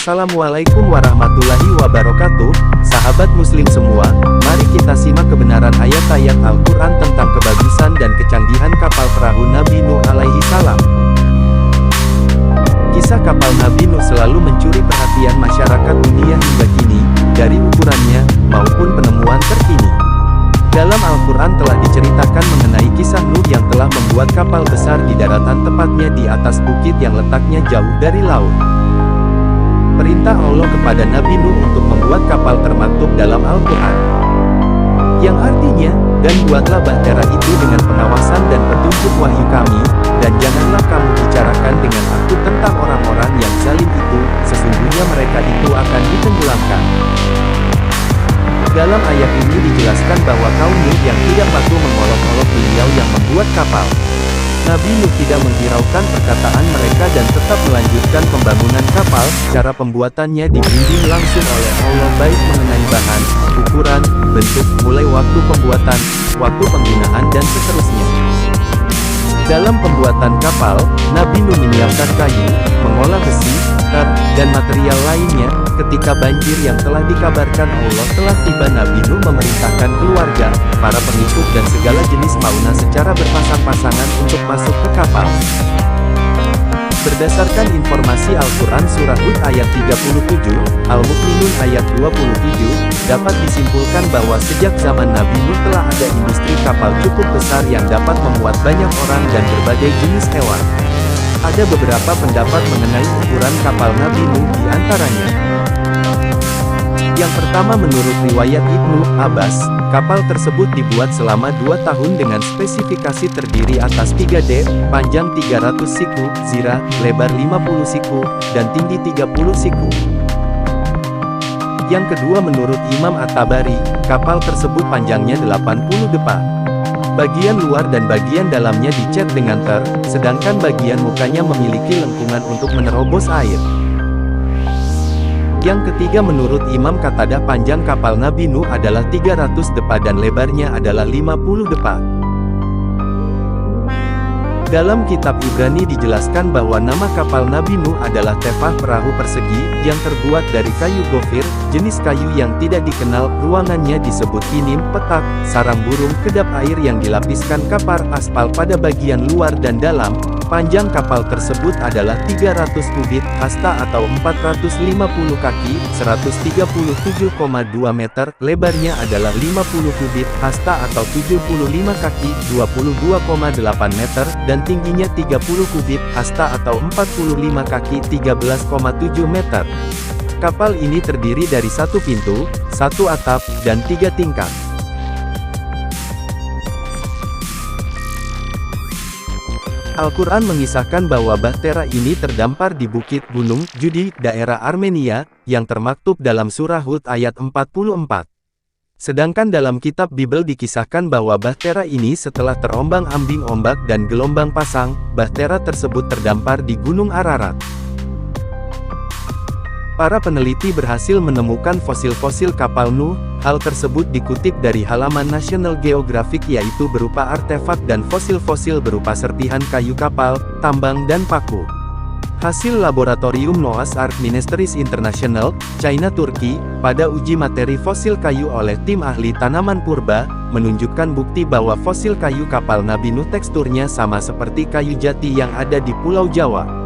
Assalamualaikum warahmatullahi wabarakatuh, sahabat muslim semua, mari kita simak kebenaran ayat-ayat Al-Quran tentang kebagusan dan kecanggihan kapal perahu Nabi Nuh alaihi salam. Kisah kapal Nabi Nuh selalu mencuri perhatian masyarakat dunia hingga kini, dari ukurannya, maupun penemuan terkini. Dalam Al-Quran telah diceritakan mengenai kisah Nuh yang telah membuat kapal besar di daratan, tepatnya di atas bukit yang letaknya jauh dari laut. Perintah Allah kepada Nabi Nuh untuk membuat kapal termaktub dalam Al-Quran, yang artinya, dan buatlah bahtera itu dengan pengawasan dan petunjuk wahyu kami, dan janganlah kamu bicarakan dengan aku tentang orang-orang yang zalim itu, sesungguhnya mereka itu akan ditenggelamkan. Dalam ayat ini dijelaskan bahwa kaum Nuh yang tidak patuh mengolok-olok beliau yang membuat kapal. Nabi Nuh tidak menghiraukan perkataan mereka dan tetap melanjutkan pembangunan kapal. Cara pembuatannya dibimbing langsung oleh Allah, baik mengenai bahan, ukuran, bentuk, mulai waktu pembuatan, waktu penggunaan dan seterusnya. Dalam pembuatan kapal, Nabi Nuh menyiapkan kayu, mengolah besi, ter, dan material lainnya. Ketika banjir yang telah dikabarkan Allah telah tiba, Nabi Nuh memerintahkan keluarga, para pengikut dan segala jenis fauna secara berpasang-pasangan untuk masuk ke kapal. Berdasarkan informasi Al-Quran Surah Hud ayat 37, Al-Mu'minun ayat 27, dapat disimpulkan bahwa sejak zaman Nabi Nuh telah ada industri kapal cukup besar yang dapat memuat banyak orang dan berbagai jenis hewan. Ada beberapa pendapat mengenai ukuran kapal Nabi Nuh, di antaranya. Yang pertama, menurut riwayat Ibnu Abbas, kapal tersebut dibuat selama 2 tahun dengan spesifikasi terdiri atas 3D, panjang 300 siku, zirah, lebar 50 siku, dan tinggi 30 siku. Yang kedua, menurut Imam At-Tabari, kapal tersebut panjangnya 80 depa. Bagian luar dan bagian dalamnya dicat dengan ter, sedangkan bagian mukanya memiliki lengkungan untuk menerobos air. Yang ketiga, menurut Imam Qatadah, panjang kapal Nabi Nuh adalah 300 depa dan lebarnya adalah 50 depa. Dalam kitab Ibrani dijelaskan bahwa nama kapal Nabi Nuh adalah tefah, perahu persegi, yang terbuat dari kayu gofir, jenis kayu yang tidak dikenal. Ruangannya disebut kinim, petak, sarang burung, kedap air yang dilapiskan kapar aspal pada bagian luar dan dalam. Panjang kapal tersebut adalah 300 kubit, hasta atau 450 kaki, 137,2 meter, lebarnya adalah 50 kubit, hasta atau 75 kaki, 22,8 meter, dan tingginya 30 kubit, hasta atau 45 kaki, 13,7 meter. Kapal ini terdiri dari 1 pintu, 1 atap, dan 3 tingkat. Al-Quran mengisahkan bahwa bahtera ini terdampar di Bukit Gunung Judi, daerah Armenia, yang termaktub dalam surah Hud ayat 44. Sedangkan dalam kitab Bible dikisahkan bahwa bahtera ini setelah terombang-ambing ombak dan gelombang pasang, bahtera tersebut terdampar di Gunung Ararat. Para peneliti berhasil menemukan fosil-fosil kapal Nuh. Hal tersebut dikutip dari halaman National Geographic, yaitu berupa artefak dan fosil-fosil berupa serpihan kayu kapal, tambang dan paku. Hasil laboratorium Noah's Ark Ministries International, China Turki, pada uji materi fosil kayu oleh tim ahli tanaman purba, menunjukkan bukti bahwa fosil kayu kapal Nabi Nuh teksturnya sama seperti kayu jati yang ada di Pulau Jawa.